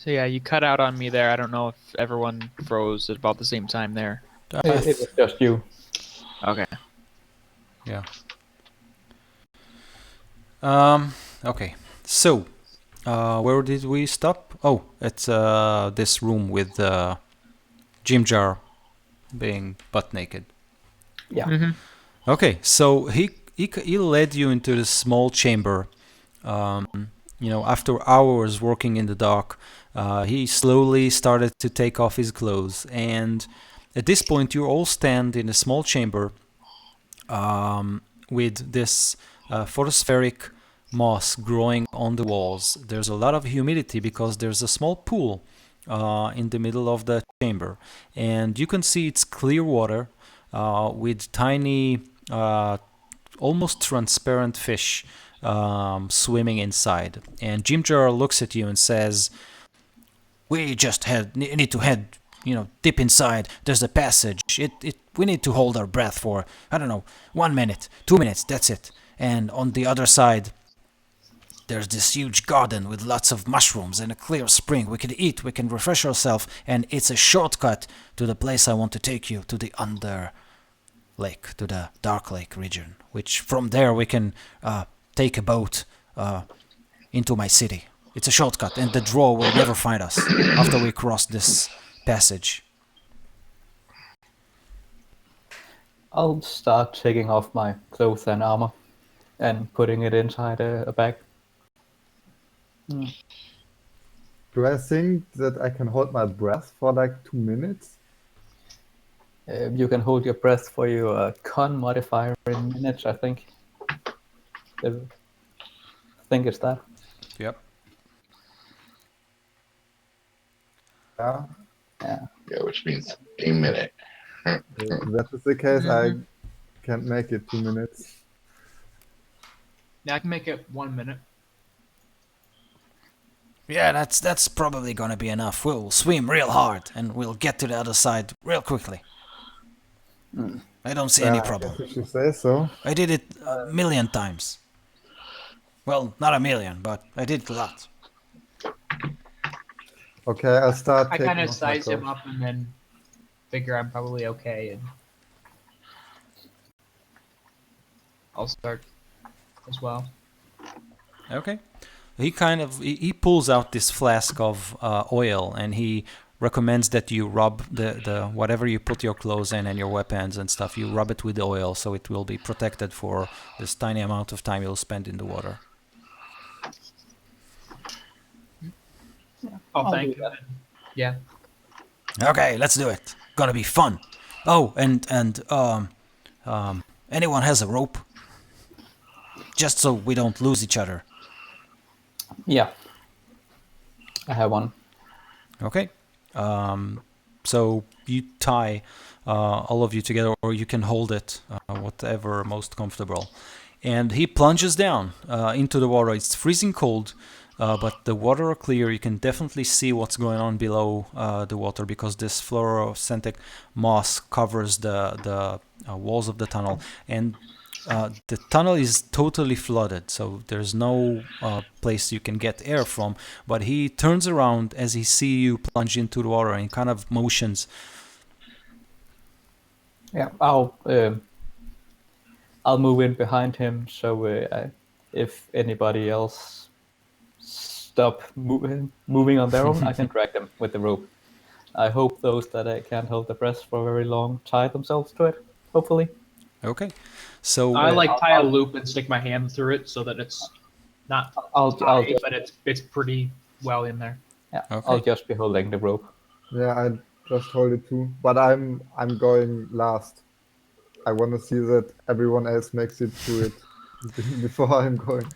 So yeah, you cut out on me there. I don't know if everyone froze at about the same time there. It was just you. Okay. Yeah. Okay. So, where did we stop? Oh, it's this room with Jim Jar being butt naked. Yeah. Mm-hmm. Okay, so he led you into this small chamber. After hours working in the dock, he slowly started to take off his clothes, and at this point, you all stand in a small chamber with this photospheric moss growing on the walls. There's a lot of humidity because there's a small pool in the middle of the chamber, and you can see it's clear water with tiny, almost transparent fish swimming inside. And Jim Jar looks at you and says, "We just need to head, dip inside. There's a passage. We need to hold our breath for, I don't know, 1 minute, 2 minutes. That's it. And on the other side, there's this huge garden with lots of mushrooms and a clear spring. We can eat, we can refresh ourselves, and it's a shortcut to the place I want to take you, to the Under Lake, to the Dark Lake region. Which from there we can take a boat into my city. It's a shortcut, and the draw will never find us after we cross this passage." I'll start taking off my clothes and armor and putting it inside a bag. Do I think that I can hold my breath for like 2 minutes? You can hold your breath for your con modifier in minutes, I think. I think it's that. Yep. Yeah. Yeah, which means a minute. If that is the case, I can't make it 2 minutes. Yeah, I can make it 1 minute. Yeah, that's probably gonna be enough. We'll swim real hard and we'll get to the other side real quickly. I don't see any problem. I guess you say so. I did it a million times. Well, not a million, but I did it a lot. Okay, I'll start I taking kind of off my size him clothes. up and then figure I'm probably okay, and I'll start as well. Okay. He pulls out this flask of oil, and he recommends that you rub the whatever you put your clothes in and your weapons and stuff, you rub it with oil so it will be protected for this tiny amount of time you'll spend in the water. Oh, I'll thank do you. that. Yeah. Okay, let's do it. Gonna be fun. Oh, and anyone has a rope? Just so we don't lose each other. Yeah. I have one. Okay. So you tie all of you together, or you can hold it, whatever most comfortable. And he plunges down into the water. It's freezing cold, but the water are clear. You can definitely see what's going on below the water because this fluorescent moss covers the walls of the tunnel. And the tunnel is totally flooded, so there's no place you can get air from. But he turns around as he sees you plunge into the water and kind of motions. Yeah, I'll move in behind him, so if anybody else stop moving on their own, I can drag them with the rope. I hope those that can't hold the breath for very long tie themselves to it, hopefully. Okay, so I tie a loop and stick my hand through it so that it's not I'll tight, just, but it's pretty well in there. yeah, Okay. I'll just be holding the rope. Yeah, I just hold it too. But I'm going last. I want to see that everyone else makes it to it before I'm going.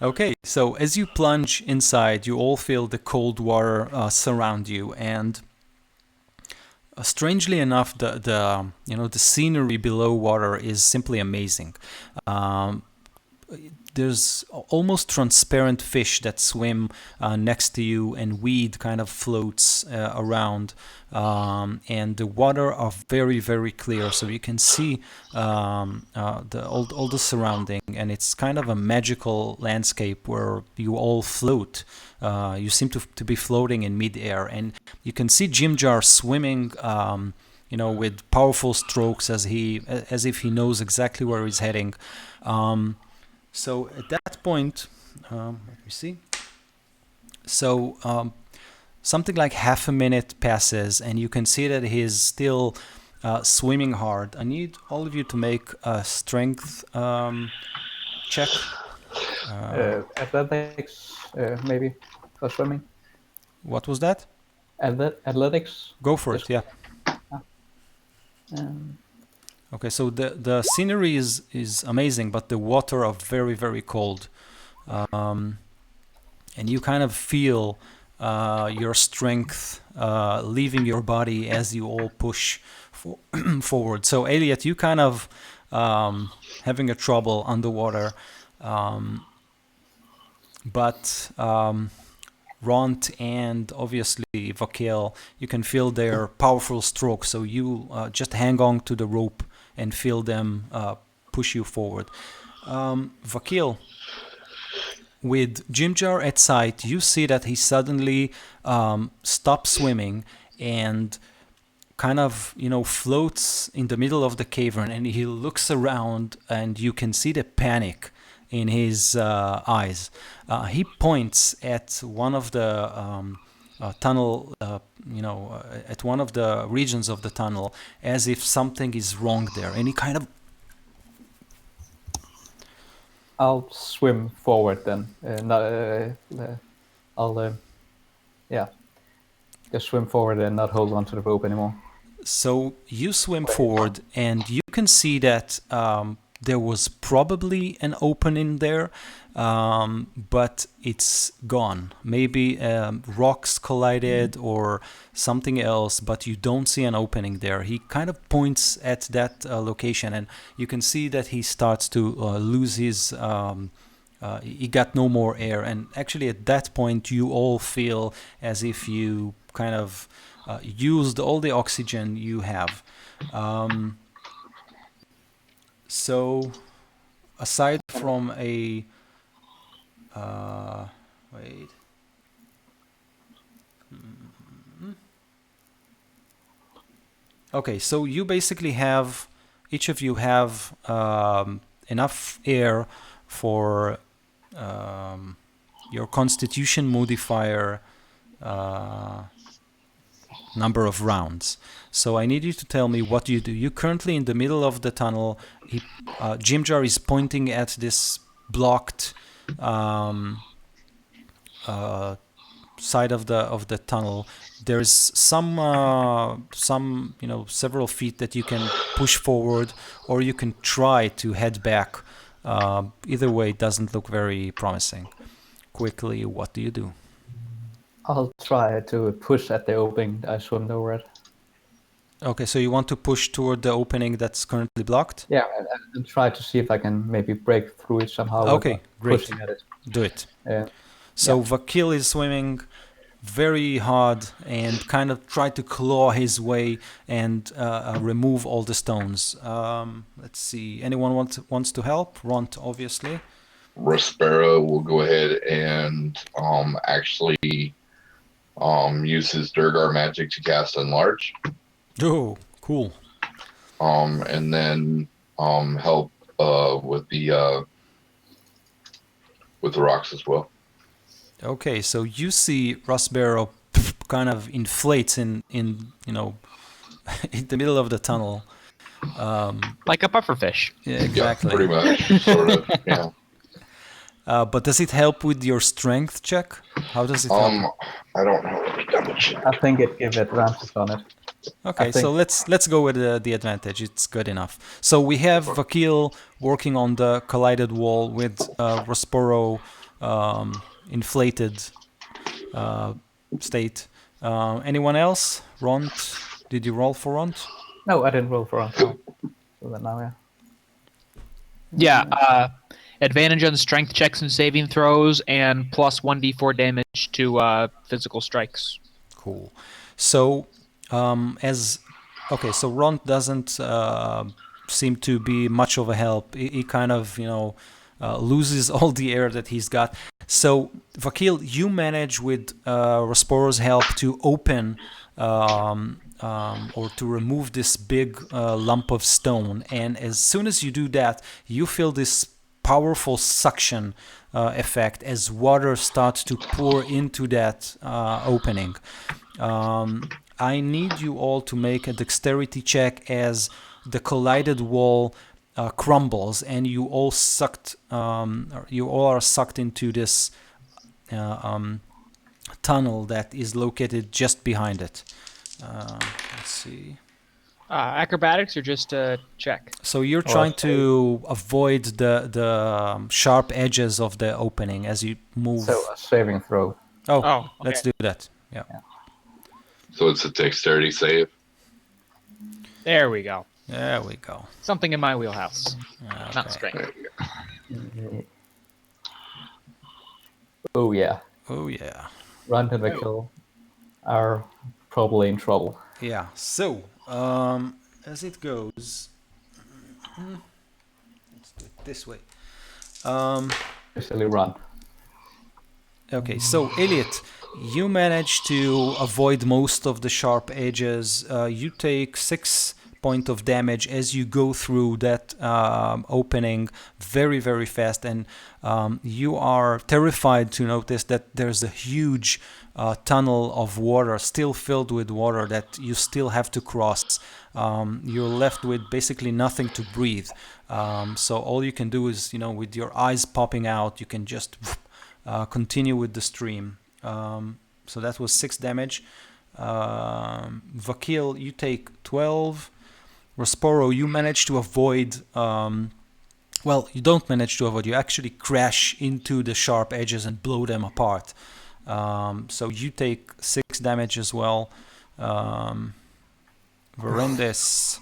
Okay, so as you plunge inside, you all feel the cold water surround you, and strangely enough, the scenery below water is simply amazing. there's almost transparent fish that swim next to you, and weed kind of floats around, and the water are very, very clear, so you can see all the surrounding, and it's kind of a magical landscape where you all float. You seem to be floating in midair, and you can see Jimjar swimming, with powerful strokes as if he knows exactly where he's heading. So at that point, let me see. So something like half a minute passes, and you can see that he's still swimming hard. I need all of you to make a strength check. Athletics, maybe, for swimming. What was that? Athletics. Go for it, yeah. Um, Okay, so the scenery is amazing, but the water are very, very cold. And you kind of feel your strength leaving your body as you all push forward. So Elliot, you kind of having a trouble underwater, but Ront and obviously Vakil, you can feel their powerful strokes. So you just hang on to the rope and feel them push you forward. Vakil, with Jimjar at sight, you see that he suddenly stops swimming and kind of, floats in the middle of the cavern, and he looks around, and you can see the panic in his eyes. He points at one of the tunnel, at one of the regions of the tunnel, as if something is wrong there, and he kind of. I'll swim forward then. I'll just swim forward and not hold on to the rope anymore. So you swim forward, and you can see that there was probably an opening there, but it's gone. Maybe rocks collided or something else, but you don't see an opening there. He kind of points at that location, and you can see that he starts to lose his... he got no more air, and actually at that point you all feel as if you kind of used all the oxygen you have. So aside from a wait. Okay, so you basically have, each of you have enough air for your constitution modifier number of rounds. So I need you to tell me what you do. You're currently in the middle of the tunnel. Jimjar is pointing at this blocked side of the tunnel. There's some several feet that you can push forward, or you can try to head back. Either way, it doesn't look very promising. Quickly, what do you do? I'll try to push at the opening I swim over it. Okay, so you want to push toward the opening that's currently blocked? Yeah, and try to see if I can maybe break through it somehow. Okay, great. Pushing at it. Do it. So Vakil is swimming very hard and kind of try to claw his way and remove all the stones. Let's see. Anyone wants to help? Ront, obviously. Rospero will go ahead and actually use his Durgar magic to cast Enlarge. Oh, cool. And then help with the rocks as well. Okay, so you see Rospero kind of inflates in in the middle of the tunnel. Like a pufferfish. Yeah, exactly. Yeah, pretty much, sort of, yeah. But does it help with your strength check? How does it help? I don't know. Let me double check. I think it gives advantage on it. Okay, so let's go with the advantage. It's good enough. So we have Vakil working on the collided wall with Rospero inflated state. Anyone else? Ront? Did you roll for Ront? No, I didn't roll for it. So then now, Yeah, advantage on strength checks and saving throws, and plus 1d4 damage to physical strikes. Cool. So, so Ron doesn't seem to be much of a help. He kind of, loses all the air that he's got. So, Vakil, you manage with Rosporo's help to open or to remove this big lump of stone. And as soon as you do that, you feel this powerful suction effect as water starts to pour into that opening. I need you all to make a dexterity check as the collided wall crumbles and you all are sucked into this tunnel that is located just behind it. Let's see. Acrobatics or just check? So you're trying to avoid the sharp edges of the opening as you move. So a saving throw. Okay. Let's do that. Yeah. So it's a dexterity save. There we go. There we go. Something in my wheelhouse. Not Okay. strength. Oh yeah. Oh yeah. Run and Vakil are probably in trouble. Yeah. So as it goes, let's do it this way. Especially Run. Okay, so Elliot, you manage to avoid most of the sharp edges. You take 6 points of damage as you go through that opening very, very fast, and you are terrified to notice that there's a huge tunnel of water, still filled with water, that you still have to cross. You're left with basically nothing to breathe. So all you can do is, with your eyes popping out, you can just continue with the stream. So that was 6 damage. Vakil, you take 12. Rosporo, you manage to avoid... you don't manage to avoid. You actually crash into the sharp edges and blow them apart. So you take 6 damage as well. Verendis,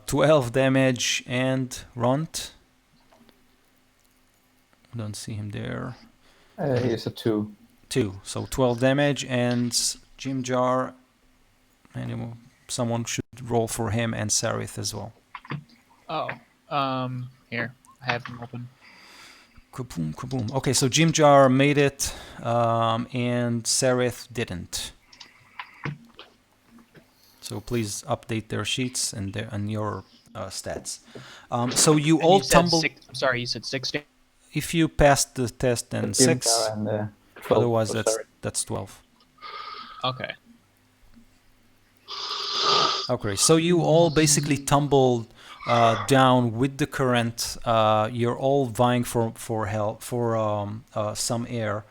12 damage. And Ront? Don't see him there. He's a 2. 2, so 12 damage, and Jimjar, someone should roll for him, and Sarith as well. Oh, here, I have them open. Kaboom, kaboom. Okay, so Jimjar made it, and Sarith didn't. So please update their sheets and your stats. So you all tumble. Sorry, you said 6 damage? If you passed the test, then 6. And, 12 Otherwise, for Sarith. that's 12. Okay. Okay, so you all basically tumbled down with the current. You're all vying for help, for some air.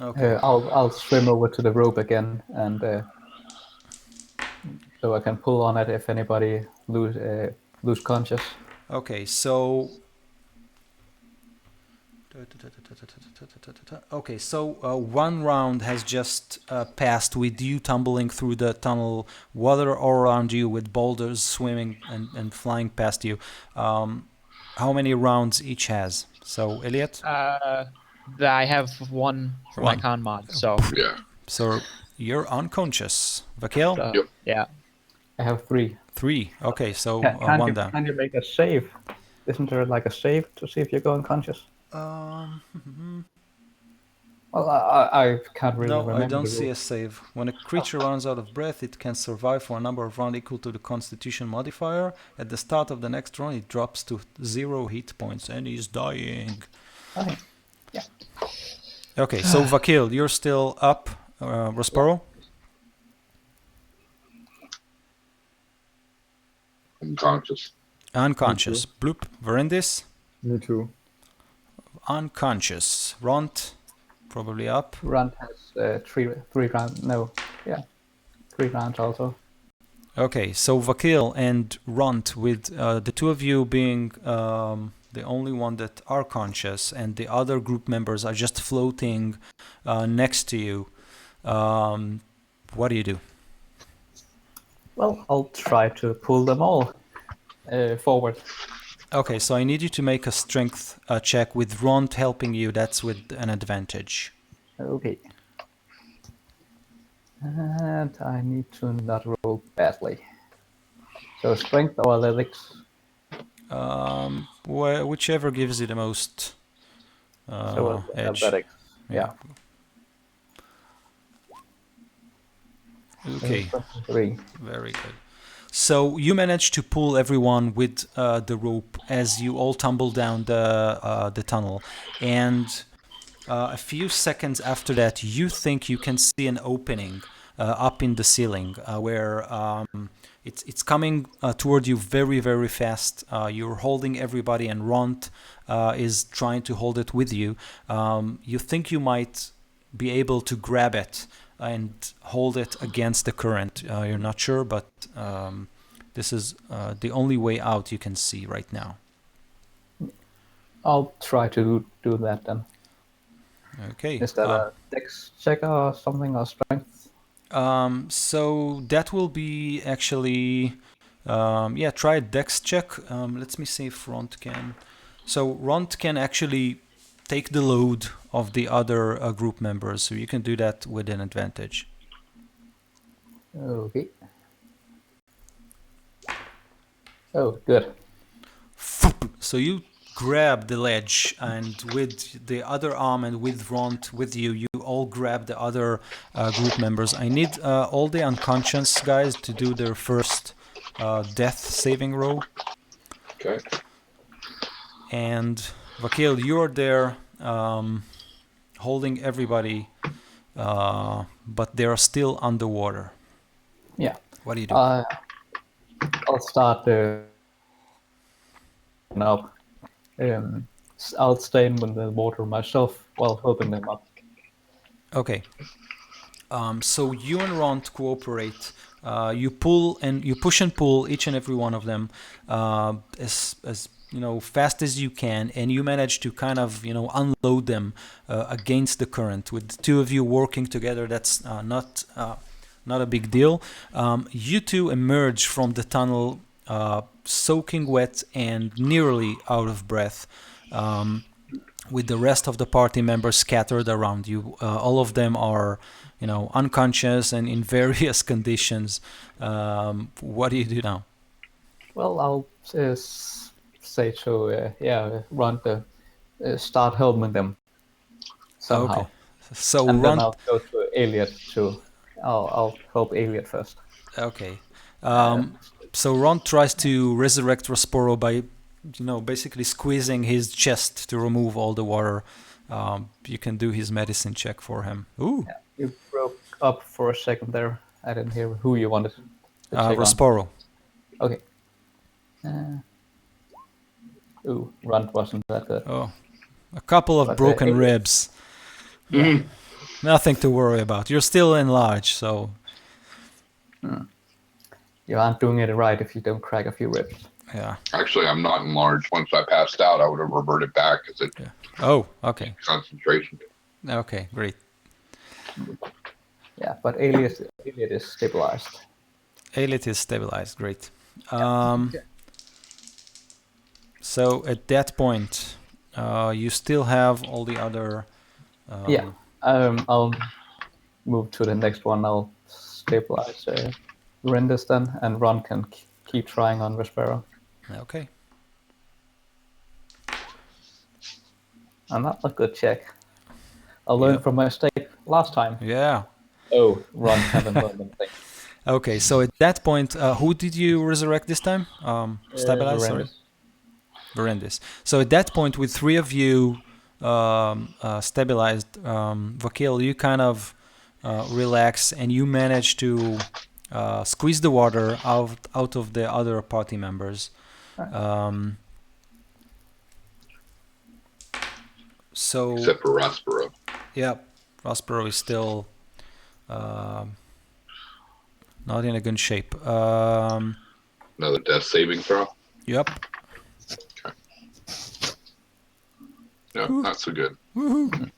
Okay. I'll swim over to the rope again, and so I can pull on it if anybody lose conscious. Okay, so. Okay, so 1 round has just passed with you tumbling through the tunnel, water all around you with boulders swimming and flying past you. How many rounds each has? So, Elliot? I have 1 for my con mod, so... Yeah. So, you're unconscious. Vakil? Yep. Yeah. I have 3. 3. Okay, so Can 1 down. you make a save? Isn't there like a save to see if you're going unconscious? Well, I can't really remember. No, I don't the see rule. a save. When a creature runs out of breath, it can survive for a number of rounds equal to the Constitution modifier. At the start of the next round, it drops to 0 hit points and he's dying. Okay. Yeah. Okay, so Vakil, you're still up. Rosporo? Unconscious. Unconscious. Bloop. Verendis? Me too. Unconscious. Ront? Probably up. Rand has 3 rounds. No, yeah, 3 rounds also. Okay, so Vakil and Ront, with the 2 of you being the only one that are conscious, and the other group members are just floating next to you. What do you do? Well, I'll try to pull them all forward. Okay, so I need you to make a strength check with Rond helping you. That's with an advantage. Okay. And I need to not roll badly. So strength or athletics. Whichever gives you the most So edge. athletics. Yeah. Okay, 3. very good. So you manage to pull everyone with the rope as you all tumble down the tunnel, and a few seconds after that, you think you can see an opening up in the ceiling where it's coming toward you very, very fast. You're holding everybody, and Ront is trying to hold it with you. You think you might be able to grab it and hold it against the current. You're not sure, but this is the only way out you can see right now. I'll try to do that then. Okay. Is that a dex check or something, or strength? So that will be actually, try a dex check. Let me see if Ront can. So Ront can actually take the load of the other group members, so you can do that with an advantage. Okay. Oh, good. So you grab the ledge, and with the other arm and with Ront with you, you all grab the other group members. I need all the unconscious guys to do their first death saving roll. Okay. And Vakil, you're there holding everybody, but they are still underwater. Yeah. What do you do? I'll start now. I'll stay in the water myself while helping them up. Okay. So you and Ront cooperate. You pull and you push and pull each and every one of them as fast as you can, and you manage to kind of unload them against the current. With the two of you working together, that's not a big deal. You two emerge from the tunnel soaking wet and nearly out of breath, with the rest of the party members scattered around you. All of them are unconscious and in various conditions. What do you do now? Well, I'll say to run to start helping them somehow. Okay. So and then Ront. I'll go to Elliot too. I'll help Elliot first. Okay. So Ron tries to resurrect Rosporo by, basically squeezing his chest to remove all the water. You can do his medicine check for him. Ooh. Yeah, you broke up for a second there. I didn't hear who you wanted to check Rosporo. on. Okay. Runt wasn't that good. Oh, a couple of broken ribs. Mm-hmm. Nothing to worry about. You're still enlarged, so. You aren't doing it right if you don't crack a few ribs. Yeah. Actually, I'm not enlarged. Once I passed out, I would have reverted back as a Oh, okay. concentration. Okay, great. Yeah, but Elliot is stabilized. Elliot is stabilized. Great. So at that point, you still have all the other. I'll move to the next one. I'll stabilize Rendis then, and Ron can keep trying on Vespero. Okay. Not a good check. I learned from my mistake last time. Yeah. Oh, Ron haven't learned anything. Okay, so at that point, who did you resurrect this time? Stabilize, sorry? Verendis. So at that point, with three of you stabilized, Vakil, you kind of relax and you manage to squeeze the water out of the other party members. So except for Rospero. Yeah, Rospero is still not in a good shape. Another death saving throw? Yep. Okay. No, not so good. Woohoo.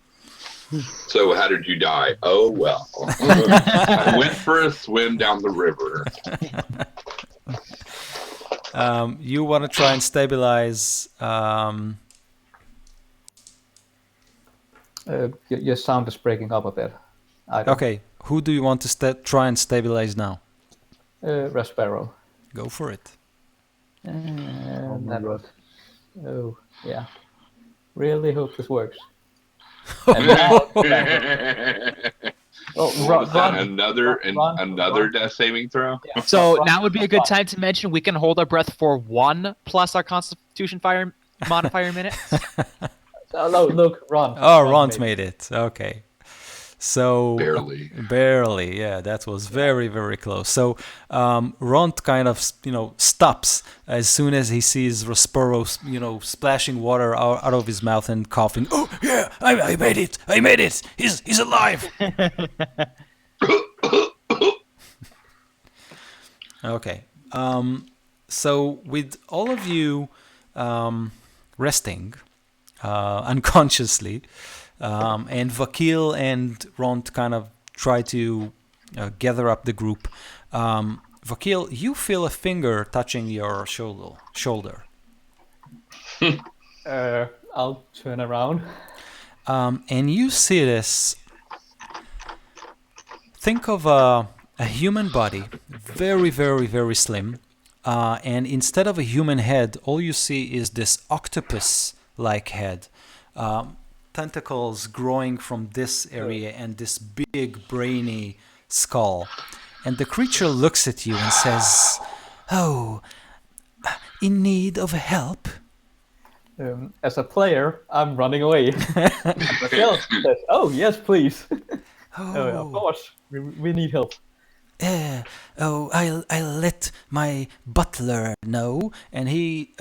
So how did you die? Oh well, I went for a swim down the river. You want to try and stabilize. Your sound is breaking up a bit. Okay, who do you want to try and stabilize now? Raspero. Go for it. Oh my That god. Oh, yeah. Really hope this works. And now, oh, What was that? Ron, Another Ron. death saving throw? Yeah, So Ron- now would be a good Ron. time to mention we can hold our breath for 1 plus our Constitution fire modifier minute. Oh, no, look, Ron. Oh, Ron made it. Okay. So Barely. yeah, that was very, very close. So Ron kind of, stops as soon as he sees Rospero, splashing water out of his mouth and coughing. Oh yeah, I made it! I made it! He's alive! Okay. So with all of you resting unconsciously. And Vakil and Ront kind of try to gather up the group. Vakil, you feel a finger touching your shoulder. I'll turn around. And you see this. Think of a human body, very, very, very slim. And instead of a human head, all you see is this octopus-like head. Tentacles growing from this area and this big brainy skull. And the creature looks at you and says, "Oh, in need of help?" As a player, I'm running away. Raquel says, "Oh, yes, please." Of course, we need help. I'll let my butler know. And he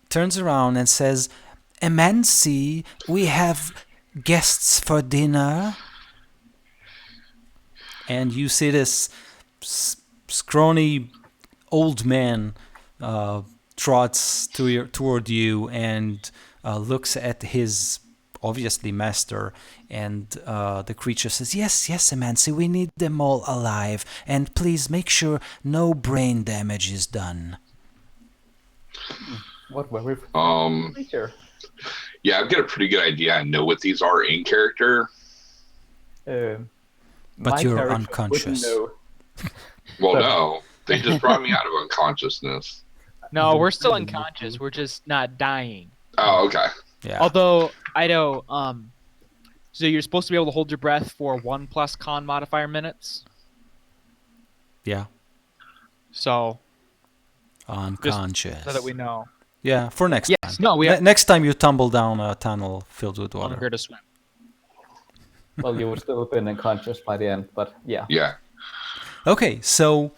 turns around and says, "Emancy, we have guests for dinner." And you see this scrawny old man trots toward you and looks at his obviously master, and the creature says, yes, Emancy, we need them all alive, and please make sure no brain damage is done. What were we? Creature. Yeah, I've got a pretty good idea. I know what these are in character. But you're unconscious. Well, no, they just brought me out of unconsciousness. No, we're still unconscious. We're just not dying. Oh, okay. Yeah. Although, Ido, so you're supposed to be able to hold your breath for 1 plus con modifier minutes. Yeah. So, unconscious. so that we know. Yeah, for next Yes, time. no, we are Next time you tumble down a tunnel filled with water. here to swim. Well, you would still have been unconscious by the end, but yeah. Yeah. Okay, so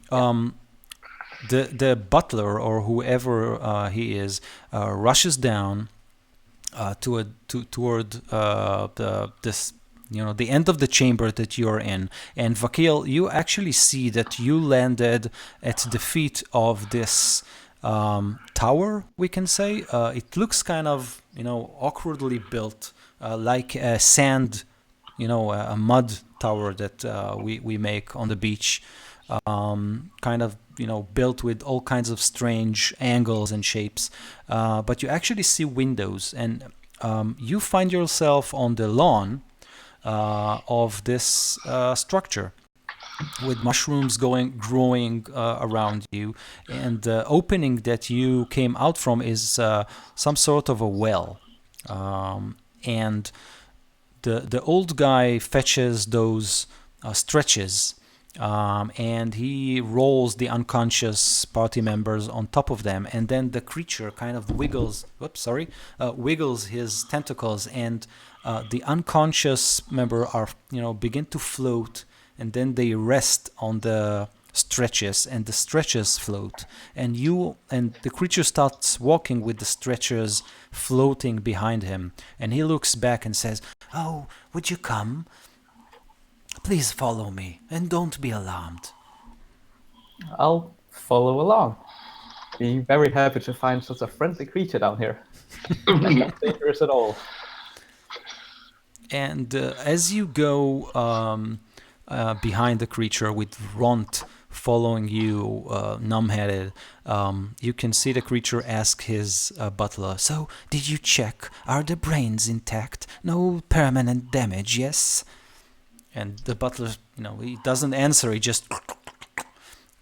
the butler or whoever he is rushes down toward the end of the chamber that you're in, and Vakil, you actually see that you landed at the feet of this tower. We can say it looks kind of awkwardly built, like a sand. A mud tower that we make on the beach, kind of, built with all kinds of strange angles and shapes. But you actually see windows, and you find yourself on the lawn of this structure, with mushrooms growing around you, and the opening that you came out from is some sort of a well, and the old guy fetches those stretches, and he rolls the unconscious party members on top of them, and then the creature kind of wiggles his tentacles, and the unconscious member begin to float, and then they rest on the stretches, and the stretches float, and the creature starts walking with the stretchers floating behind him, and he looks back and says, "Oh, would you come? Please follow me, and don't be alarmed." I'll follow along. Being very happy to find such a friendly creature down here. Not dangerous at all. And as you go behind the creature with Ront following you, numb-headed, you can see the creature ask his butler, "So, did you check? Are the brains intact? No permanent damage, yes?" And the butler, he doesn't answer. He just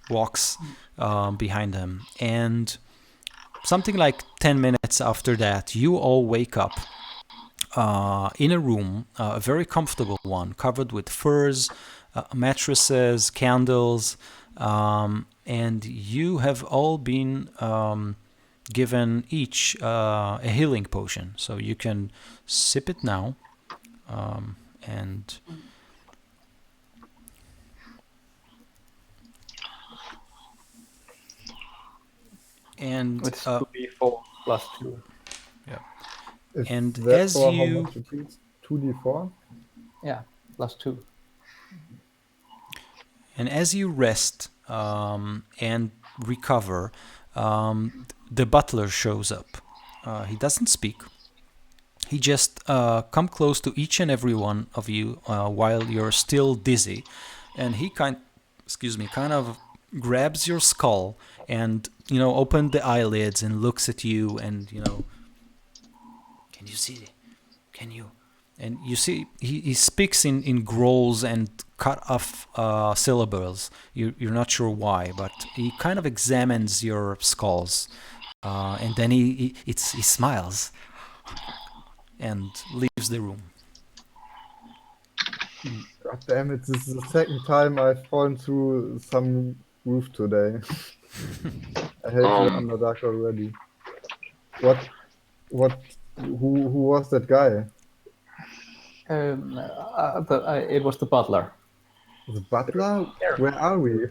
walks behind him. And something like 10 minutes after that, you all wake up in a room, a very comfortable one, covered with furs, mattresses, candles, and you have all been given each a healing potion. So you can sip it now, and It's 2d4 plus 2. Is And that as for how you- much it is? 2d4? Yeah, plus 2. And as you rest and recover, the butler shows up. He doesn't speak. He just come close to each and every one of you while you're still dizzy, and he kind of grabs your skull and open the eyelids and looks at you and can you see? Can you? And you see, he speaks in growls and cut off syllables. You're not sure why, but he kind of examines your skulls, and then he smiles and leaves the room. God damn it, this is the second time I've fallen through some roof today. I hate the Underdark already. Who was that guy? It was the butler. The butler? Where are we?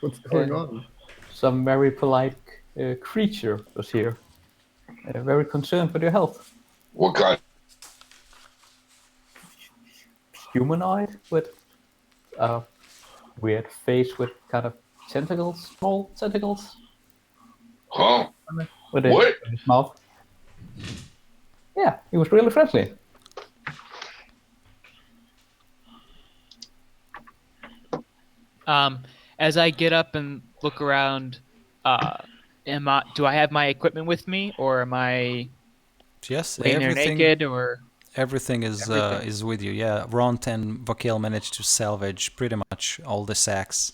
What's going on? Some very polite creature was here. Very concerned with your health. What kind? Humanoid with a weird face with kind of tentacles, small tentacles. Huh? With What? in his mouth. Yeah, he was really friendly. As I get up and look around, do I have my equipment with me, or am I Yes, laying there naked, or? Everything is with you. Yeah, Ront and Vakil managed to salvage pretty much all the sacks.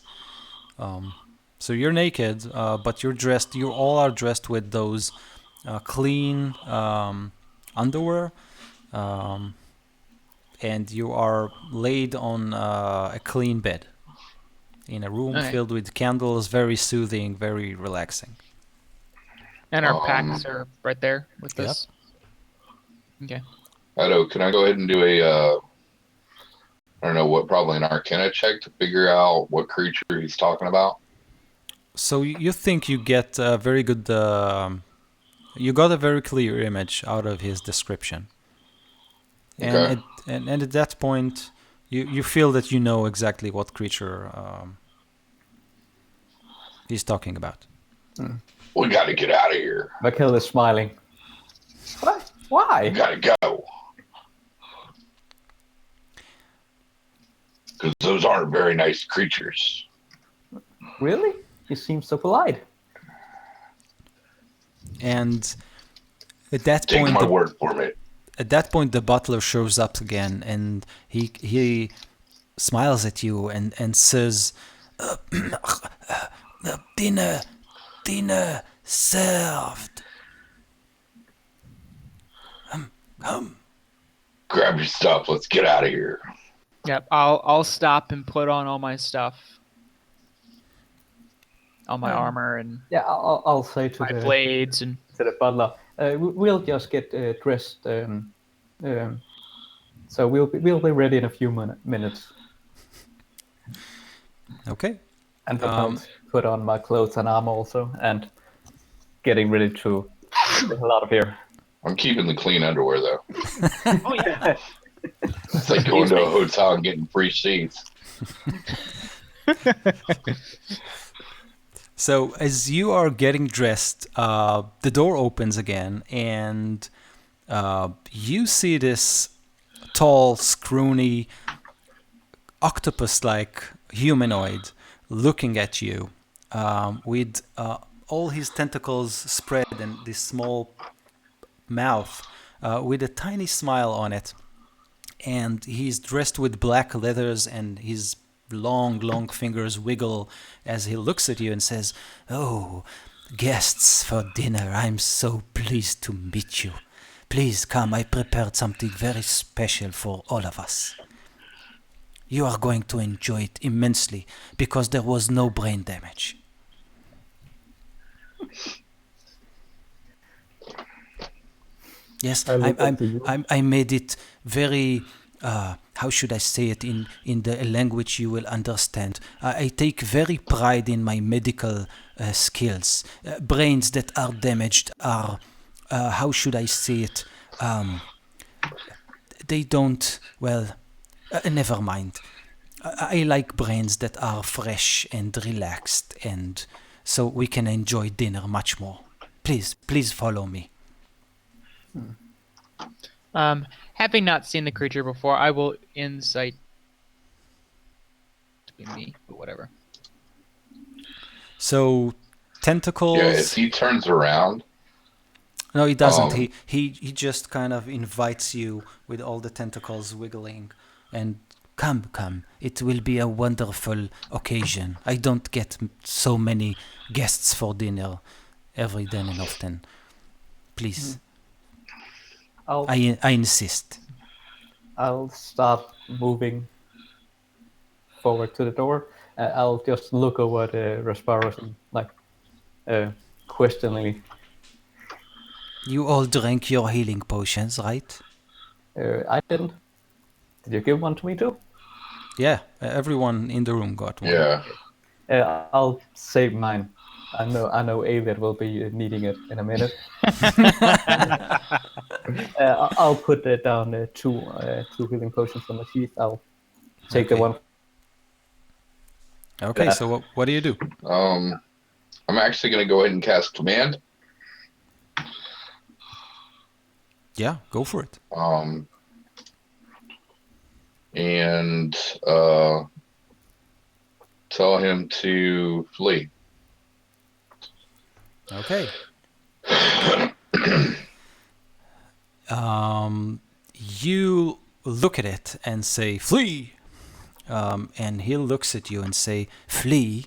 So you're naked, but you're dressed. You all are dressed with those clean underwear, and you are laid on a clean bed in a room Okay. filled with candles. Very soothing, very relaxing. And our packs are right there with Yep. us. Okay. Edo, can I go ahead and do I don't know probably an Arcana check to figure out what creature he's talking about? So you think you get a very good, you got a very clear image out of his description, and Okay. at that point, you feel that you know exactly what creature he's talking about. We got to get out of here. Vakil is smiling. What? We Why? got to go. Because those aren't very nice creatures. Really? He seems so polite. And at that Take point, my word for it. at that point, the butler shows up again, and he smiles at you and says, "Dinner served. Come." Grab your stuff. Let's get out of here. Yep. I'll stop and put on all my stuff, all my armor and Yeah, I'll say to my the blades and. to the butler. We'll just get dressed. So we'll be ready in a few minutes. Okay. And I'll put on my clothes and armor also, and getting ready to get a lot of here. I'm keeping the clean underwear, though. Oh yeah. It's like going to a hotel and getting free sheets. So as you are getting dressed, the door opens again, and you see this tall, scrawny, octopus-like humanoid looking at you with all his tentacles spread and this small mouth with a tiny smile on it. And he's dressed with black leathers, and his long fingers wiggle as he looks at you and says, "Oh, guests for dinner, I'm so pleased to meet you. Please come, I prepared something very special for all of us. You are going to enjoy it immensely because there was no brain damage." Yes, I look up to you. I made it very, how should I say it in the language you will understand. I take very pride in my medical skills. Brains that are damaged are, how should I say it, they don't, well, never mind. I like brains that are fresh and relaxed, and so we can enjoy dinner much more. Please follow me. Having not seen the creature before, I will insight to be me, but whatever. So tentacles. Yeah, as he turns around, No, he doesn't. He just kind of invites you with all the tentacles wiggling, and come. It will be a wonderful occasion. I don't get so many guests for dinner every then and often. Please, I'll I insist. I'll start moving forward to the door. I'll just look over the Rasparos and questioningly. You all drank your healing potions, right? I didn't. Did you give one to me too? Yeah, everyone in the room got one. yeah. I'll save mine. I know Avid will be needing it in a minute. I'll put down two healing potions on the sheath. I'll take the Okay. one. Okay, so what do you do? I'm actually going to go ahead and cast Command. Yeah, go for it. And tell him to flee. Okay. You look at it and say, "Flee!" And he looks at you and say, "Flee?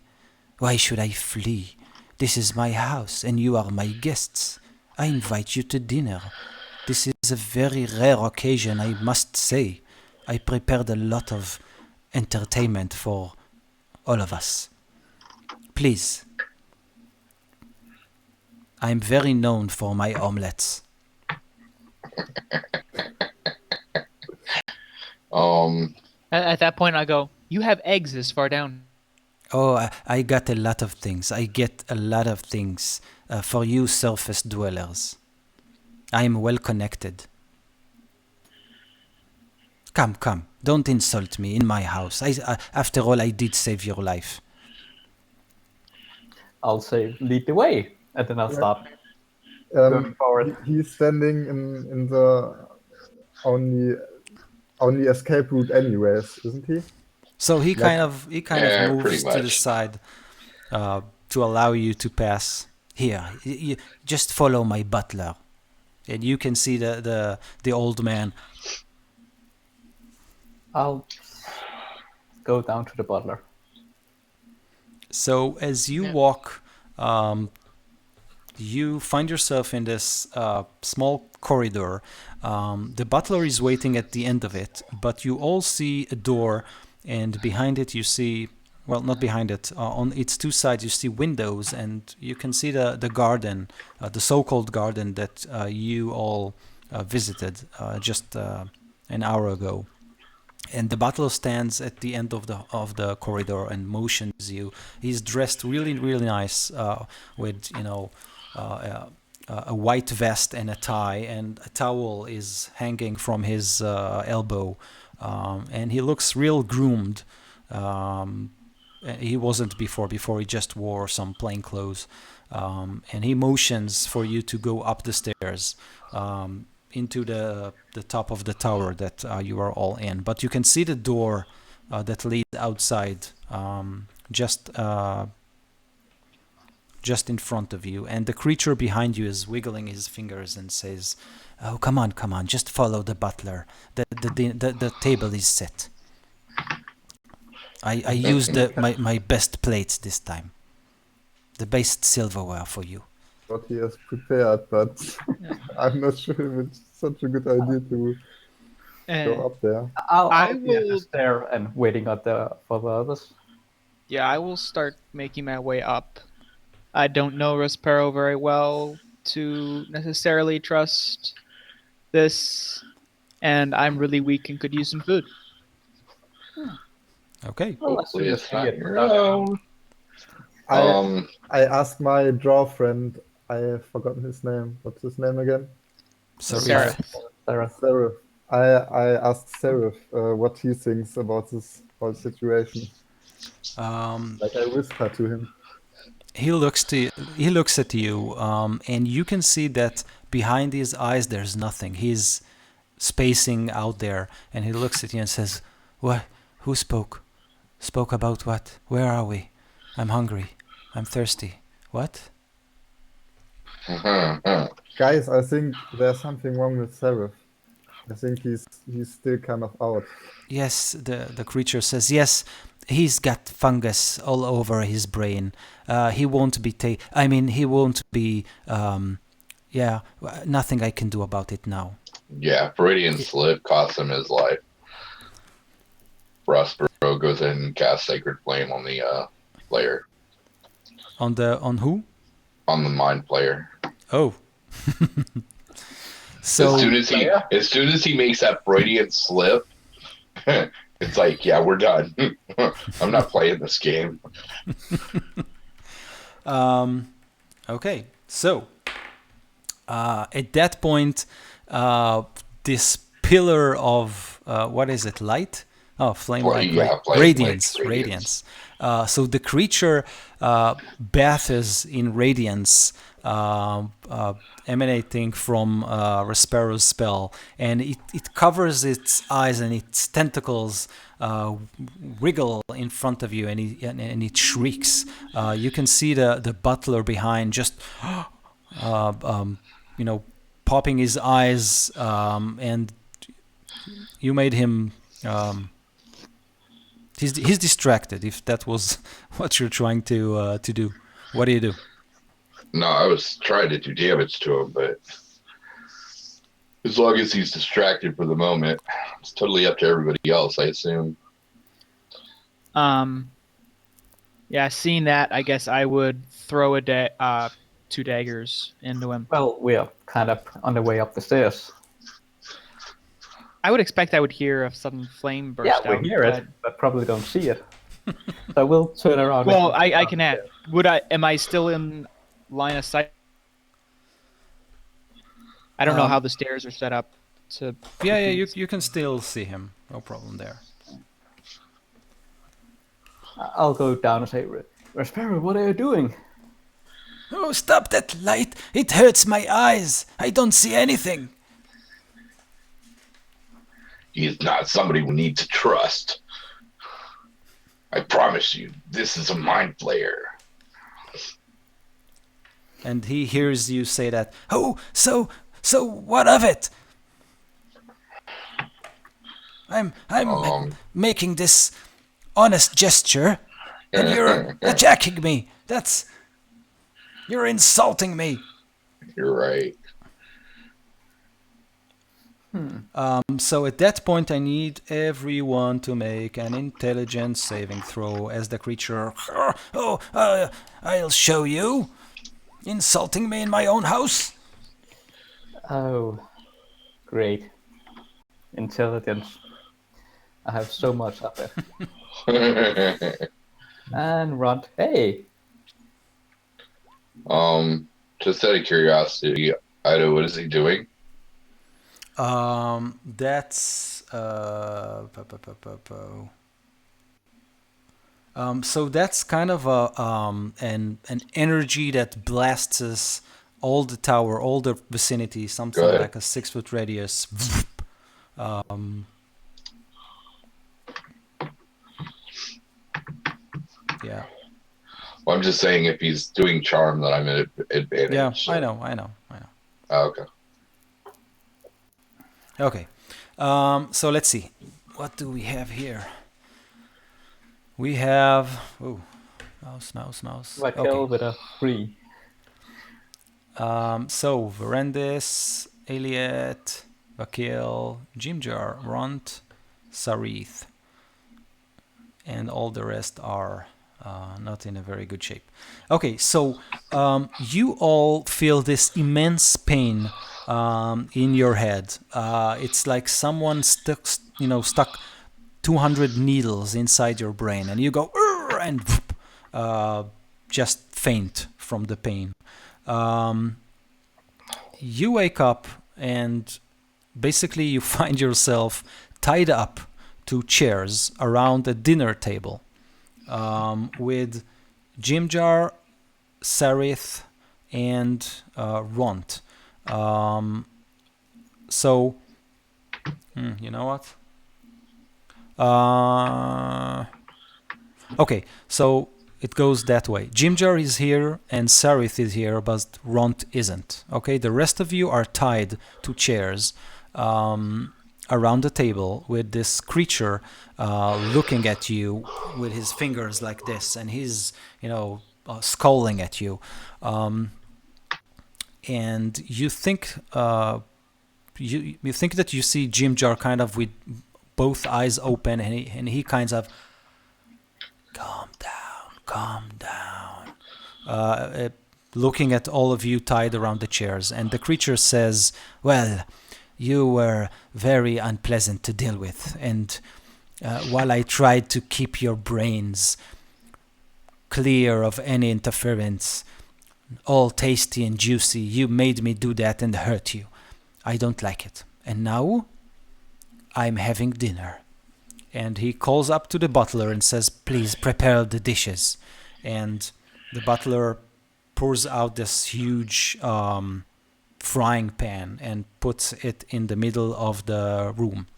Why should I flee? This is my house and you are my guests. I invite you to dinner. This is a very rare occasion, I must say. I prepared a lot of entertainment for all of us. Please. I'm very known for my omelets." At that point, I go, "You have eggs this far down." Oh, I got a lot of things. I get a lot of things for you surface dwellers. I am well connected. Come. Don't insult me in my house. After all, I did save your life. I'll say lead the way, and then I'll start going forward. He's standing in the only escape route anyways, isn't he? So he kind of Yeah, moves pretty to the much. side to allow you to pass. Here, you just follow my butler, and you can see the old man. I'll go down to the butler. So as you Yeah. walk, you find yourself in this small corridor. The butler is waiting at the end of it, but you all see a door, and behind it you see, well, not behind it, on its two sides you see windows, and you can see the garden, the so-called garden that you all visited just an hour ago. And the butler stands at the end of the corridor and motions you. He's dressed really nice with a white vest and a tie, and a towel is hanging from his elbow, and he looks real groomed. He wasn't before he just wore some plain clothes, and he motions for you to go up the stairs. into the top of the tower that you are all in. But you can see the door that leads outside, just in front of you, and the creature behind you is wiggling his fingers and says, "Oh, come on, just follow the butler. The table is set. I used my best plates this time. The best silverware for you." What he has prepared, but I'm not sure if it's such a good idea to go up there. I'll I be at the will- stair and waiting for the others. Yeah, I will start making my way up. I don't know Rospero very well to necessarily trust this, and I'm really weak and could use some food. Okay. Well, as Hopefully soon as it's we not get your done- own. I asked my draw friend, I have forgotten his name. What's his name again? Sarah. Sarah. Seraph. I asked Seraph what he thinks about this whole situation. Like I whisper to him. He looks at you, and you can see that behind his eyes there's nothing. He's spacing out there, and he looks at you and says, "What? Who spoke? Spoke about what? Where are we? I'm hungry. I'm thirsty. What?" Guys, I think there's something wrong with Seraph. I think he's still kind of out. Yes, the creature says, "Yes, he's got fungus all over his brain. He won't be he won't be yeah, nothing I can do about it now." Yeah, Viridian Slip cost him his life. Rospero goes in and casts Sacred Flame on the player, On who? on the mind player. Oh. So as soon as he makes that Viridian Slip, it's like, yeah, we're done. I'm not playing this game. okay, so at that point, this pillar of what is it? Light? Oh, flame light. Yeah, flame radiance. light, Radiance. So the creature bathes in radiance, emanating from Raspero's spell, and it covers its eyes, and its tentacles wriggle in front of you, and it shrieks. You can see the butler behind just popping his eyes, and you made him he's distracted, if that was what you're trying to do. What do you do? No, I was trying to do damage to him, but as long as he's distracted for the moment, it's totally up to everybody else, I assume. Yeah, seeing that, I guess I would throw two daggers into him. Well, we are kind of on the way up the stairs. I would expect I would hear a sudden flame burst Yeah, out. we hear it, but probably don't see it. So we'll turn around. Well, I can add. Am I still in line of sight? I don't know how the stairs are set up to. Yeah, you can still see him. No problem there. I'll go down and say, Raspero, what are you doing? Oh, stop that light! It hurts my eyes! I don't see anything! He is not somebody we need to trust. I promise you, this is a mind player. And he hears you say that. Oh, so what of it? I'm making this honest gesture, and you're attacking me. You're insulting me. You're right. So at that point, I need everyone to make an intelligence saving throw as the creature. I'll show you. Insulting me in my own house. Oh, great. Intelligence. I have so much of it. And run. Hey! Just out of curiosity, Ido, what is he doing? That's so that's kind of an energy that blasts us all the tower, all the vicinity, something Good. like a 6-foot radius. Yeah. Well, I'm just saying if he's doing charm, then I'm at advantage. Yeah, so- I know. Oh, okay. Okay. So let's see. What do we have here? We have... Oh, mouse. Raquel Okay. with a 3. So, Verendis, Elliot, Vakil, Jimjar, Runt, Sarith. And all the rest are not in a very good shape. Okay, so you all feel this immense pain in your head. It's like someone stuck 200 needles inside your brain, and you go "Urgh!" and just faint from the pain. You wake up and basically you find yourself tied up to chairs around a dinner table with Jimjar, Sarith, and Ront. So, you know what? Okay, so it goes that way. Jimjar is here and Sarith is here, but Ront isn't. Okay, the rest of you are tied to chairs around the table with this creature looking at you with his fingers like this, and he's scowling at you. And you think you think that you see Jimjar kind of with both eyes open, and he kind of calm down, looking at all of you tied around the chairs. And the creature says, well, you were very unpleasant to deal with, and while I tried to keep your brains clear of any interference, all tasty and juicy, you made me do that and hurt you. I don't like it. And now I'm having dinner. And he calls up to the butler and says, please prepare the dishes. And the butler pours out this huge frying pan and puts it in the middle of the room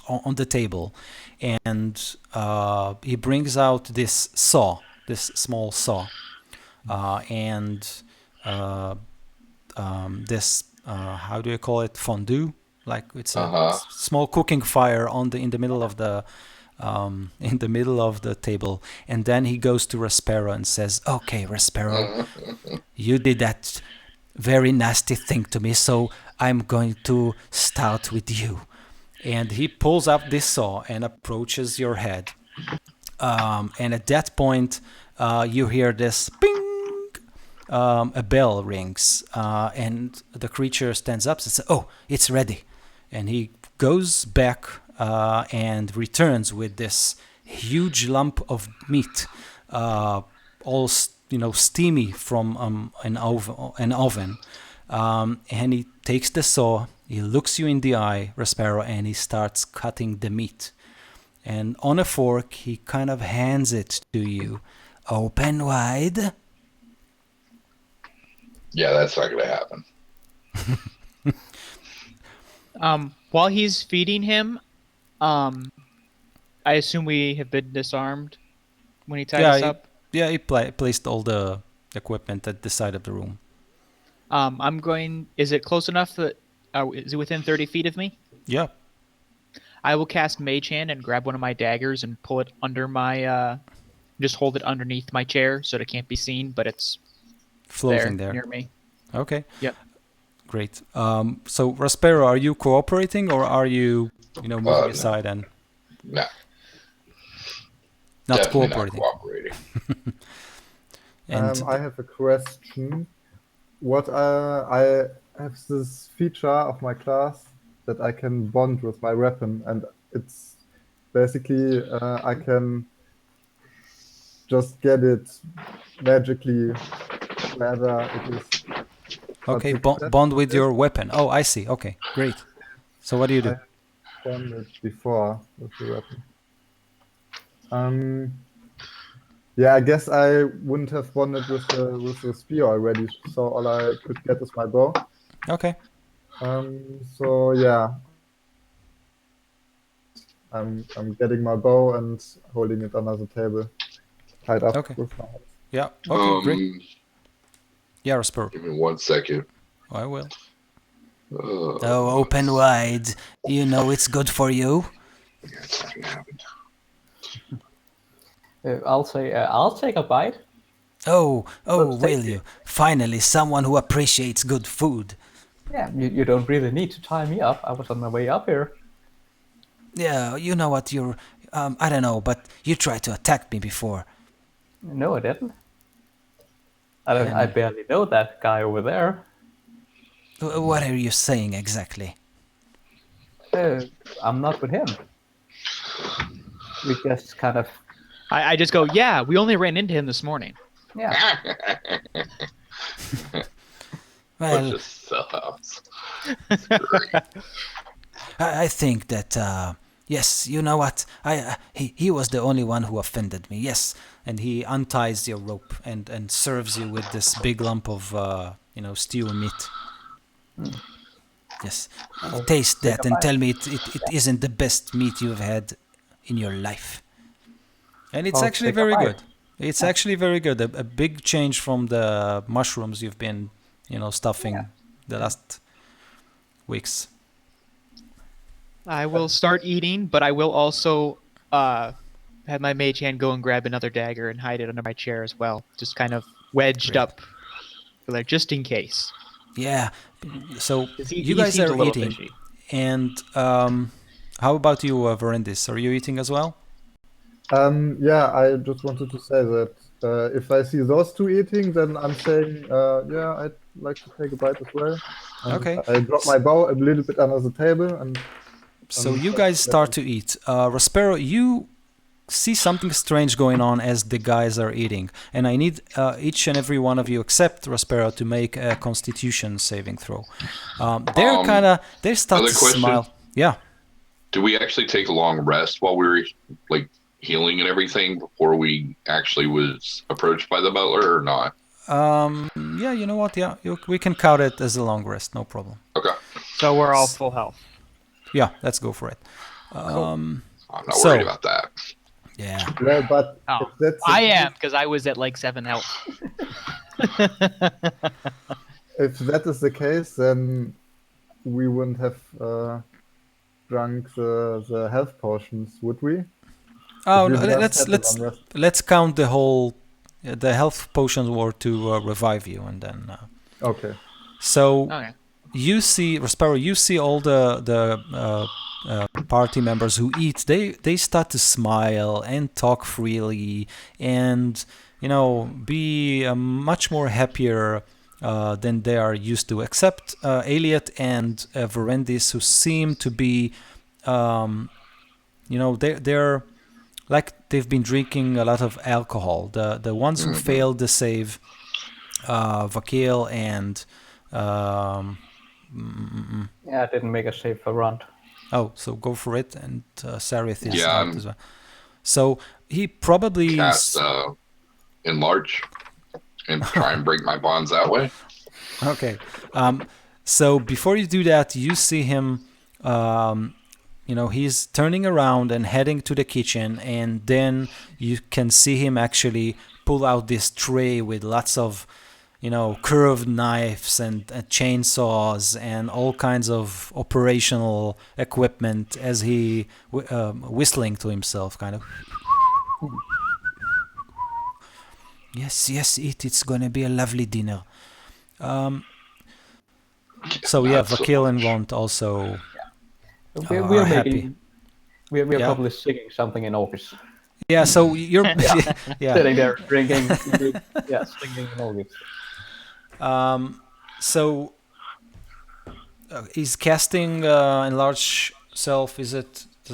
on the table. And he brings out this saw, this small saw, and this, how do you call it, fondue? Like it's a small cooking fire in the middle of the table. And then he goes to Raspero and says, okay, Raspero, you did that very nasty thing to me, so I'm going to start with you. And he pulls up this saw and approaches your head. And at that point, you hear this ping. A bell rings, and the creature stands up and says, oh, it's ready. And he goes back and returns with this huge lump of meat, all steamy from an oven. And he takes the saw, he looks you in the eye, Raspero, and he starts cutting the meat. And on a fork, he kind of hands it to you. Open wide. Yeah, that's not going to happen. While he's feeding him, I assume we have been disarmed when he tied us up. Yeah, he placed all the equipment at the side of the room. I'm going. Is it close enough that? Is it within 30 feet of me? Yeah. I will cast Mage Hand and grab one of my daggers and pull it under my. Just hold it underneath my chair so that it can't be seen, but it's floating there near me. Okay. Yep. Great. So Raspero, are you cooperating or are you, moving aside and no, not definitely cooperating? Not cooperating. And I have a question. What I have this feature of my class that I can bond with my weapon, and it's basically I can just get it magically wherever it is. okay, But bond with your weapon. Oh, I see. Okay, great. So what do you do? I've done it before with the weapon. Yeah, I guess I wouldn't have bonded with the spear already, so all I could get is my bow. Okay. So yeah, I'm getting my bow and holding it under the table, tied up Okay. with my hands. Yeah. Okay. Great. Yeah, Rasper. Give me 1 second. I will. Oh, open wide. You know it's good for you. Yeah, it's not gonna happen. I'll say I'll take a bite. Oh, Looks will tasty. you? Finally, someone who appreciates good food. Yeah, you don't really need to tie me up. I was on my way up here. Yeah, you know what, you're... I don't know, but you tried to attack me before. No, I didn't. I barely know that guy over there. What are you saying exactly? I'm not with him. We just kind of, I just go, yeah, we only ran into him this morning. yeah. Well, Just sellouts. It's great. I think that, yes, you know what? He was the only one who offended me, yes. And he unties your rope and serves you with this big lump of, stew meat. Yes. Taste take that a and bite. tell me it isn't the best meat you've had in your life. And it's I'll actually take a very bite. good. It's actually very good. A big change from the mushrooms you've been, stuffing Yeah. the last weeks. I will start eating, but I will also have my mage hand go and grab another dagger and hide it under my chair as well, just kind of wedged Great. up, like just in case. Yeah, So 'Cause you he guys seems a are little eating. fishy. And how about you, Verendis? Are you eating as well? Yeah, I just wanted to say that if I see those two eating, then I'm saying, yeah, I'd like to take a bite as well. And Okay. I drop my bow a little bit under the table, and So you guys start to eat. Raspero, you see something strange going on as the guys are eating, and I need each and every one of you except Raspero to make a Constitution saving throw. They start Other to question? smile. Yeah. Do we actually take a long rest while we were like healing and everything before we actually was approached by the butler or not? Yeah. You know what? Yeah. We can count it as a long rest. No problem. Okay. So we're all full health. Yeah. Let's go for it. I'm not So- worried about that. yeah. well, but Oh, if that's I am, because I was at like 7 health. if that is the case, then we wouldn't have drunk the health potions, would we? Oh, If no, we just let's had the long rest. let's count the whole. The health potions were to revive you, and then. Okay. So Okay. you see, Raspero, you see all the party members who eat. They start to smile and talk freely, and be much more happier than they are used to. Except Elliot and Verendis, who seem to be, they're like they've been drinking a lot of alcohol. The ones who failed the save, Vakil and. Yeah, I didn't make a save for Runt. Oh, so go for it, and Sarith is Yeah, out I'm- as well. So he probably Cast enlarge and try and break my bonds that way. okay. So before you do that, you see him. He's turning around and heading to the kitchen, and then you can see him actually pull out this tray with lots of, curved knives and chainsaws and all kinds of operational equipment as he whistling to himself, kind of. Yes, eat. It's gonna be a lovely dinner. So yeah, Not so Vakil and much. Ront also. We're are making, happy. we're Yeah. probably singing something in office. Yeah, so you're yeah. Sitting there drinking, yeah, singing in office. So is casting enlarge self? Does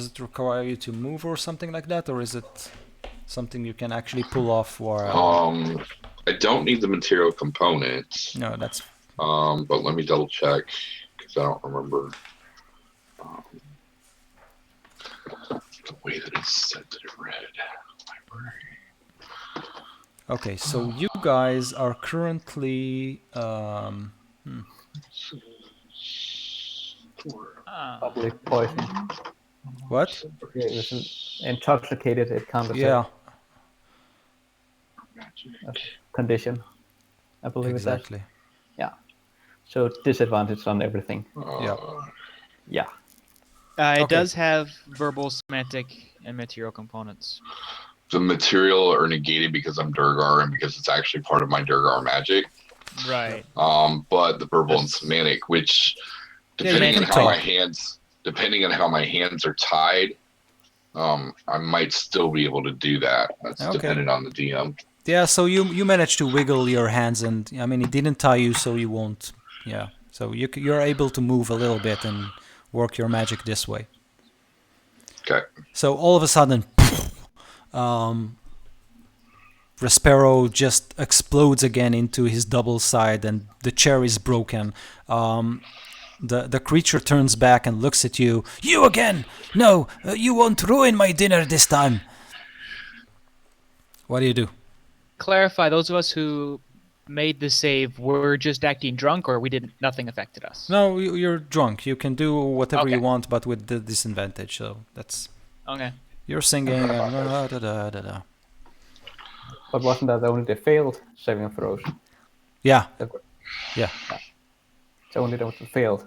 it require you to move or something like that, or is it something you can actually pull off? Or I don't need the material components. no, that's But let me double check because I don't remember the way that it's set to the red library. Okay, so you guys are currently Public poison. what? Okay, it was intoxicated. It counts as Yeah, a condition. I believe it says. exactly. Yeah. So disadvantage on everything. Yeah. Yeah. It Okay. does have verbal, semantic, and material components. The material are negated because I'm Durgar and because it's actually part of my Durgar magic. Right. But the verbal and Yes. semantic, which Yeah, depending you on can how my talk. hands are tied, I might still be able to do that. That's Okay. dependent on the DM. Yeah, so you managed to wiggle your hands, and I mean it didn't tie you, so you won't. Yeah, so you're able to move a little bit and work your magic this way. Okay. So all of a sudden, Respero just explodes again into his double side, and the chair is broken. The creature turns back and looks at you. You again! No, you won't ruin my dinner this time. What do you do? Clarify, those of us who made the save were just acting drunk, or nothing affected us. No, you're drunk. You can do whatever you Okay. want, but with the disadvantage. So that's Okay. you're singing and da. But wasn't that only the failed saving throws? Yeah, It's only those that failed.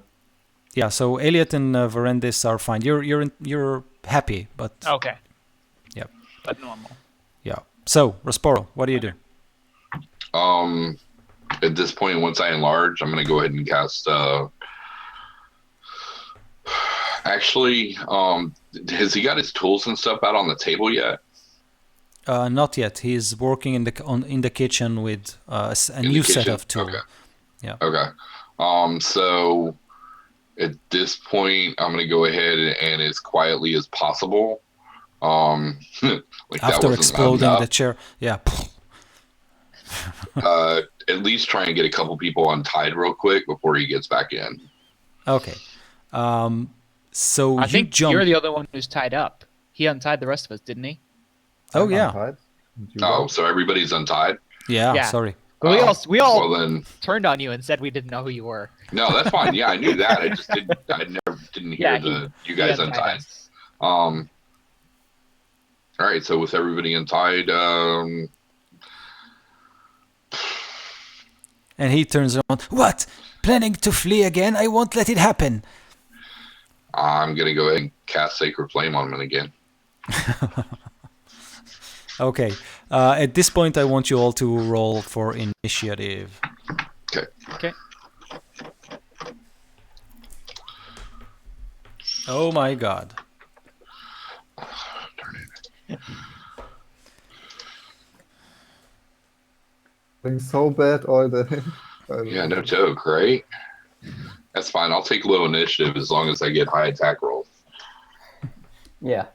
yeah. So Elliot and Verendis are fine. You're happy, but Okay. Yep. But normal. yeah. So Resporo, what do you do? At this point, once I enlarge, I'm going to go ahead and cast. Actually, has he got his tools and stuff out on the table yet? Not yet. He's working in the kitchen with a In the new set kitchen? of tools. Okay. Yeah. Okay. So at this point, I'm going to go ahead and as quietly as possible. Like that After wasn't loud exploding enough, the chair, yeah. at least try and get a couple people untied real quick before he gets back in. Okay. So I you think jump. you're the other one who's tied up. He untied the rest of us, didn't he? Oh I'm yeah. untied, and you Oh, don't. so everybody's untied? Yeah. Yeah. Sorry. But we Well all then, turned on you and said we didn't know who you were. no, that's fine. Yeah, I knew that. I just didn't hear you guys He untied. us. All right, so with everybody untied, And he turns around. What? Planning to flee again? I won't let it happen. I'm gonna go ahead and cast Sacred Flame on him again. Okay. At this point, I want you all to roll for initiative. Okay. Okay. Oh my God. Being so bad all day. Yeah, no joke, right? That's fine. I'll take low initiative as long as I get high attack rolls. Yeah.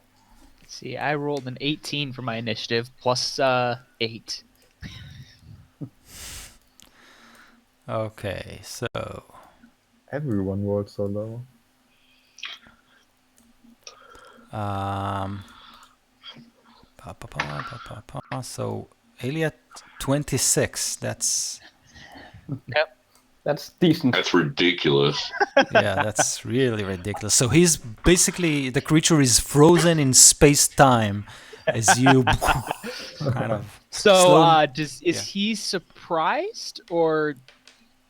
See, I rolled an 18 for my initiative plus 8. Okay. So Everyone rolled so low. So Elliot 26. That's That's decent. That's ridiculous. yeah, that's really ridiculous. So he's basically the creature is frozen in space time as you kind of So, Slow- is yeah. he surprised or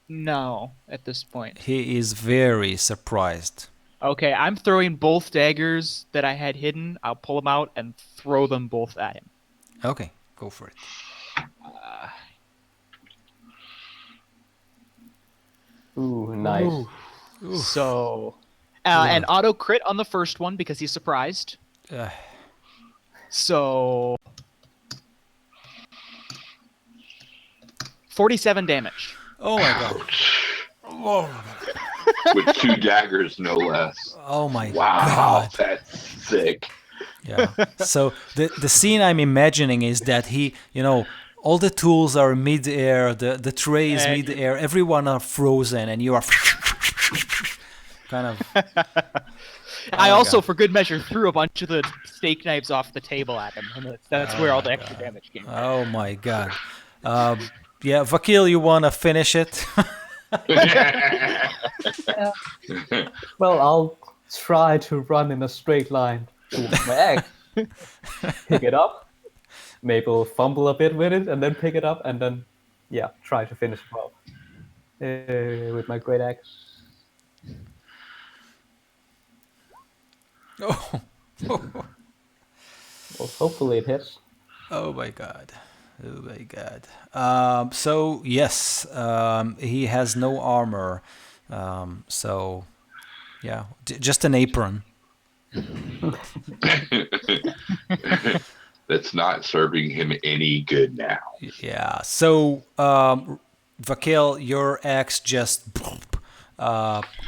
no at this point? he is very surprised. Okay, I'm throwing both daggers that I had hidden. I'll pull them out and throw them both at him. Okay, go for it. Ooh, nice. So, an auto crit on the first one because he's surprised. Uh, So, 47 damage. oh my God. With 2 daggers, no less. Oh my Wow, God. that's sick. Yeah. So the scene I'm imagining is that he, all the tools are mid-air, the tray is And- mid-air, everyone are frozen, and you are kind of I my also, God. for good measure, threw a bunch of the steak knives off the table at him, and that's where all the extra damage came from. Oh my god. Yeah, Vakil, you wanna finish it? Well, I'll try to run in a straight line towards my axe, pick it up, maybe we'll fumble a bit with it, and then pick it up, and then, yeah, try to finish him off with my great axe. Oh. Well, hopefully it hits. Oh my god. Oh my god. So yes, he has no armor. So yeah, just an apron. That's not serving him any good now. Yeah. So Vakil, your axe just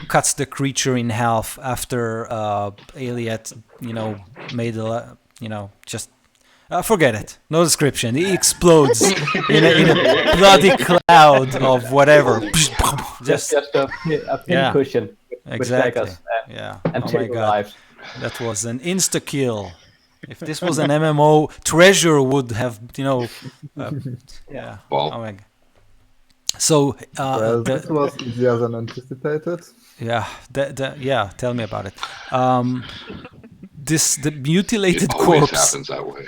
cuts the creature in half after Aliet, made just. Forget it. No description. He explodes in a bloody cloud of whatever. Just a pin cushion with Exactly. daggers Yeah. and Oh my table god. knives. That was an insta kill. If this was an MMO, Treasure would have, yeah. Well, Oh my god. So Well, this was easier than anticipated. yeah, yeah. Tell me about it. The mutilated it always corpse. happens that way.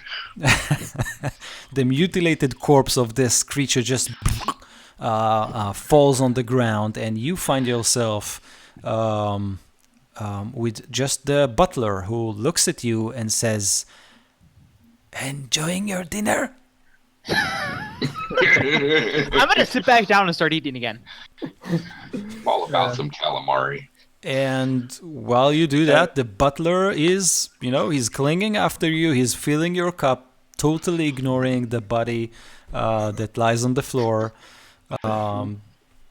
The mutilated corpse of this creature just falls on the ground, and you find yourself with just the butler, who looks at you and says, "Enjoying your dinner?" I'm gonna sit back down and start eating again. All about some calamari. And while you do that, the butler is, he's clinging after you. He's filling your cup, totally ignoring the body that lies on the floor.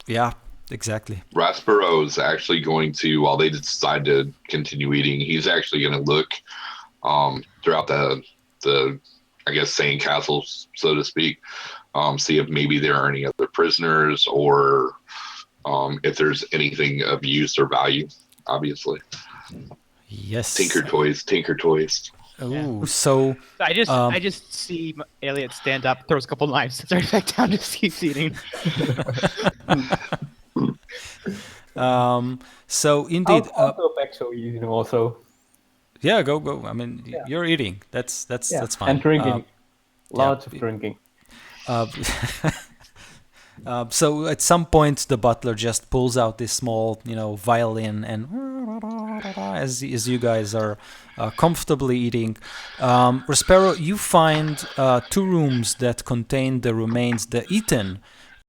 Yeah, exactly. Raspero's actually going to, while they decide to continue eating, he's actually going to look throughout the I guess sandcastle, so to speak, see if maybe there are any other prisoners or if there's anything of use or value, obviously. Yes. Tinker toys. Ooh, so I just see Elliot stand up, throws a couple knives, and starts back down, just keeps eating. so indeed, I'll go back to eating also. yeah, go. I mean, you're eating. That's fine. And drinking. Lots of drinking. So at some point, the butler just pulls out this small, violin, and as you guys are comfortably eating, Rospero, you find 2 rooms that contain the remains, the eaten